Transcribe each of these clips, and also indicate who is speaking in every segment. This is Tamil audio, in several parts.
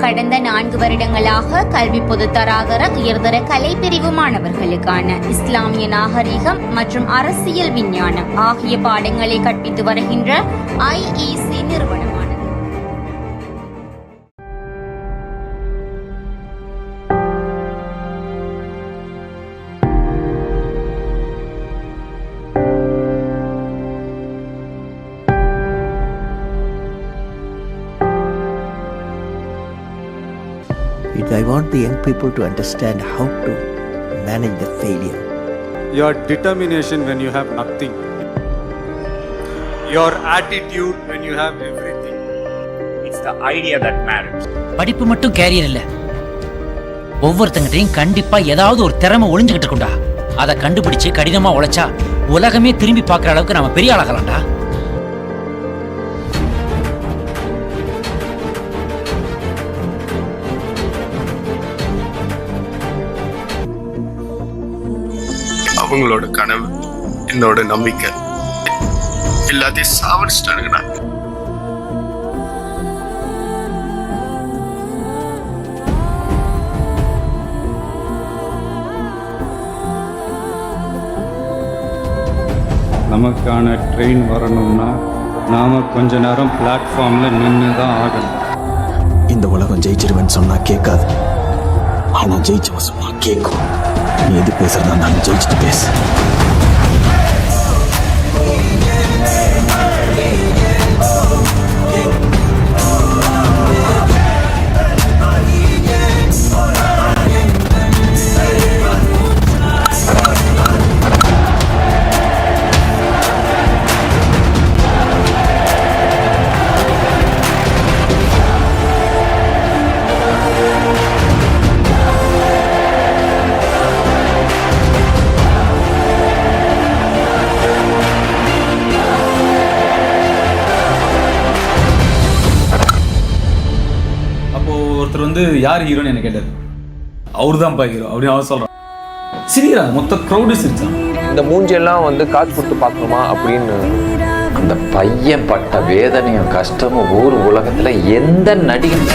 Speaker 1: கடந்த 4 வருடங்களாக கல்வி பொதுத்தராதர உயர்தர கலைப்பிரிவு மாணவர்களுக்கான இஸ்லாமிய நாகரிகம் மற்றும் அரசியல் விஞ்ஞானம் ஆகிய பாடங்களை கற்பித்து வருகின்ற IEC நிறுவனமானது.
Speaker 2: I want the young people to understand how to manage the failure.
Speaker 3: Your determination when you have nothing. Your attitude when you have everything.
Speaker 4: It's the idea that matters.
Speaker 5: படிப்பு மட்டும் கேரியர் இல்ல, ஒவ்வொருத்தங்கிட்டையும் கண்டிப்பா ஏதாவது ஒரு திறமை ஒளிஞ்சுகிட்டு இருக்கும்டா. அதை கண்டுபிடிச்சு கடினமா உழைச்சா உலகமே திரும்பி பார்க்குற அளவுக்கு நம்ம பெரிய ஆளாகலாம்டா.
Speaker 6: அவங்களோட கனவு, என்னோட நம்பிக்கை எல்லாத்தையும் சாவடிச்சிட்டானுங்கண்ணா.
Speaker 3: நமக்கான ட்ரெயின் வரணும்னா நாம கொஞ்ச நேரம் பிளாட்ஃபார்ம்ல நின்று தான் ஆகணும்.
Speaker 2: இந்த உலகம் ஜெயிச்சிருவேன்னு சொன்னா கேட்காது, ஆனா ஜெயிச்சவன் சொன்னா கேட்கும். நீ எது பேசுறதா இருந்தாலும் ஜெயிச்சுட்டு பேசு.
Speaker 7: ஒருத்தர் வந்து யார் ஹீரோன்னு என்ன கேட்டார். அவரு தான் ஹீரோ அப்படின்னு அவன் சொல்றான். சிரிக்கிறா, மொத்த க்ரௌடு சிரிச்சான்.
Speaker 8: இந்த மூஞ்சியெல்லாம் வந்து காசு கொடுத்து பார்க்கணுமா அப்படின்னு.
Speaker 9: அந்த பையன் பட்ட வேதனையும் கஷ்டமும் ஊர் உலகத்துல எந்த நடிகன்.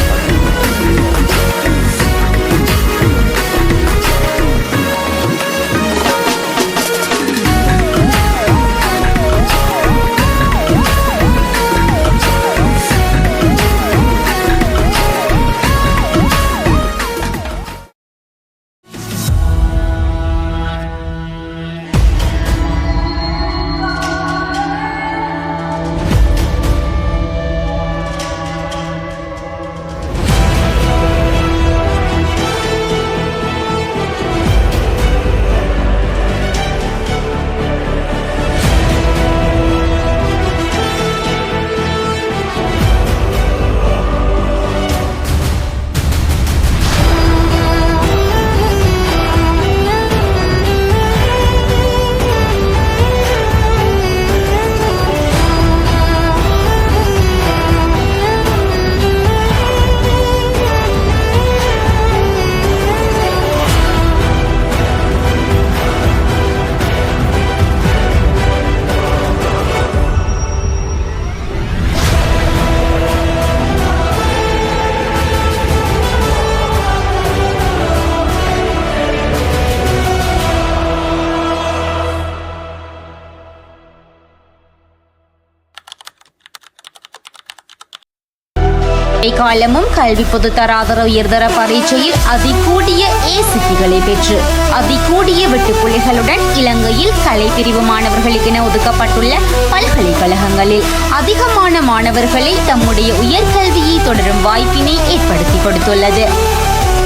Speaker 1: காலமும் கல்வி பொதுத்தராதர உயர்தர பரீட்சையில் அதிகூடிய ஏசிகளை பெற்று அதிகூடிய வெட்டுப்புள்ளிகளுடன் இலங்கையில் கலைப்பிரிவு மாணவர்களுக்கென ஒதுக்கப்பட்டுள்ள பல்கலைக்கழகங்களில் அதிகமான மாணவர்களை தம்முடைய உயர்கல்வியை தொடரும் வாய்ப்பினை ஏற்படுத்தி கொடுத்துள்ளது.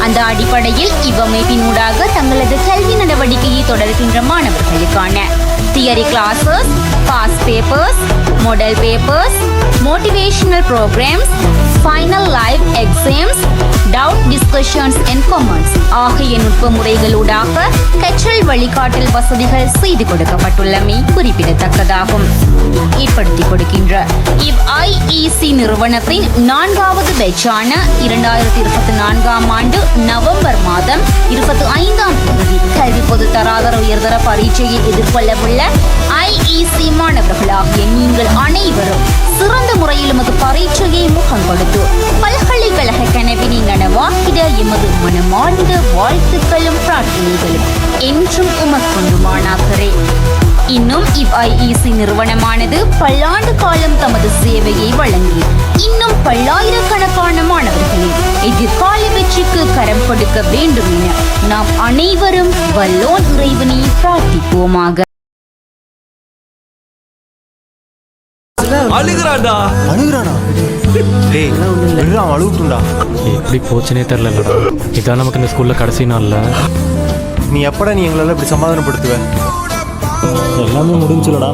Speaker 1: அந்த அடிப்படையில் இவ்வமைப்பினூடாக தங்களது கல்வி நடவடிக்கையை தொடர்கின்ற மாணவர்களுக்கான theory classes, pass papers, model papers, motivational programmes, final live exams, doubt discussions and comments ஆகிய நுட்ப முறைகளூடாக கற்றல் வழிகாட்டல் வசதிகள் செய்து கொடுக்கப்பட்டுள்ளமை குறிப்பிடத்தக்கதாகும். ஏற்படுத்தி கொடுக்கின்ற இவ் IEC நிறுவனத்தின் 4வது பேட்சான 2024 ஆண்டு நவம்பர் மாதம் 25ஆம் தேதி கல்வி பொதுத்தர பொதுத்தராதர உயர்தர பரீட்சையை எதிர்கொள்ளவுள்ள IEC மாணவர்களாகிய நீங்கள் அனைவரும் சிறந்த முறையில் எமது பரீட்சையை முகம் கொடுத்து பல்கலைக்கழக கனவினை நனவாக்கிட எமது மனமார்ந்த வாழ்த்துக்களும் பிரார்த்தனைகளும் என்றும் உமக்கொண்டு மாணாக்கரே. இன்னும் IEC நிறுவனமானது பல்லாண்டு காலம் தமது சேவையை வழங்கி இன்னும் பல்லாயிரக்கணக்கான மாணவர்களின் எதிர்கால வெற்றிக்கு கரம் கொடுக்க வேண்டும் என நாம் அனைவரும் வல்லோன் இறைவனை பிரார்த்திப்போமாக.
Speaker 7: அழுகிறாடா.
Speaker 10: எப்படி போச்சுனே தெரியலடா. இதான் நமக்கு இந்த ஸ்கூல்ல கடைசி நாள்ல.
Speaker 2: நீ எப்படா நீ எங்களால இப்படி சமாதானப்படுத்துவ? எல்லாமே முடிஞ்சுலடா.